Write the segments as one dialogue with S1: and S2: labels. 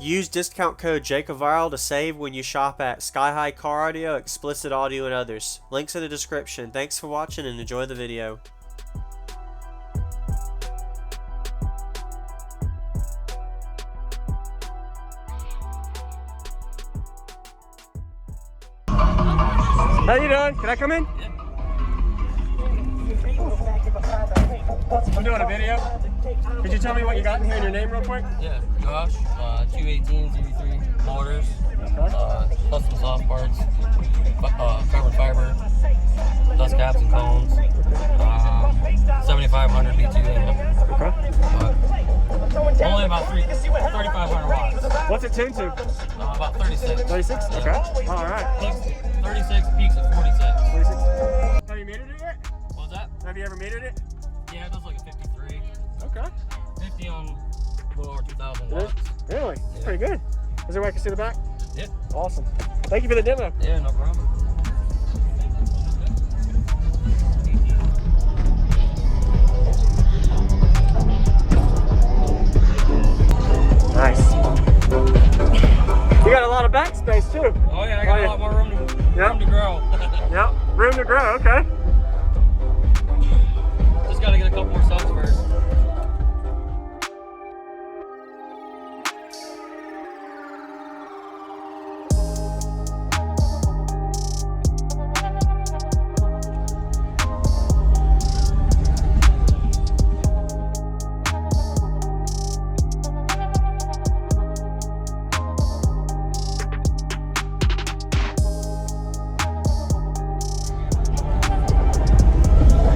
S1: Use discount code JacobViral to save when you shop at Sky High Car Audio, Xplicit Audio, and others. Links in the description. Thanks for watching and enjoy the video.
S2: How you doing? Can I come in?
S3: Yeah.
S2: I'm doing a video. Could you tell me what you got in here and your name real quick?
S3: Yeah, Josh, 218 ZV3 motors, custom soft parts, carbon fiber, dust caps and cones, 7500 B2 amp.
S2: Okay.
S3: Only about 3,500 watts.
S2: What's it tuned to?
S3: About 36.
S2: 36?
S3: Yeah.
S2: Okay. All right.
S3: Peaks, 36, peaks at 46.
S2: 46. Have you metered it yet?
S3: What was that?
S2: Have you ever metered it?
S3: Yeah, it does like a 53.
S2: Okay.
S3: 50 on a little over 2,000 watts.
S2: Really? That's
S3: Yeah.
S2: pretty good. Is there a way I can see the back?
S3: Yeah.
S2: Awesome. Thank you for the demo.
S3: Yeah, no problem.
S2: Nice. You got a lot of backspace too.
S3: Oh yeah, I got a lot more room to grow.
S2: Yep. Room to grow. Okay.
S3: Just gotta get a couple more subs first.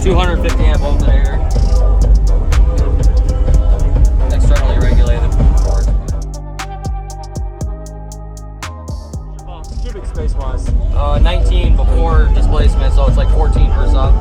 S3: $250 amp alternator, externally regulated.
S2: Cubic space wise.
S3: 19 before displacement, so it's like 14 per sub.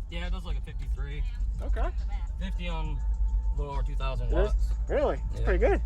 S3: Yeah, it does like a 53.
S2: Okay.
S3: 50 on a little over 2,000 watts.
S2: Really? It's
S3: Yeah.
S2: pretty good.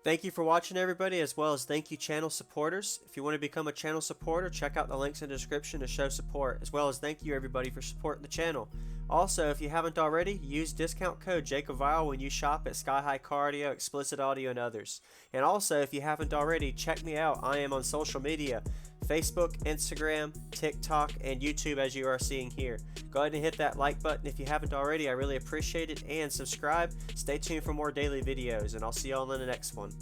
S1: Thank you for watching, everybody, as well as thank you channel supporters. If you want to become a channel supporter, check out the links in the description to show support, as well as thank you everybody for supporting the channel. Also, if you haven't already, use discount code JacobViral when you shop at Sky High Car Audio, Xplicit Audio, and others. And also, if you haven't already, check me out. I am on social media, Facebook, Instagram, TikTok, and YouTube, as you are seeing here. Go ahead and hit that like button if you haven't already. I really appreciate it. And subscribe. Stay tuned for more daily videos, and I'll see y'all in the next one.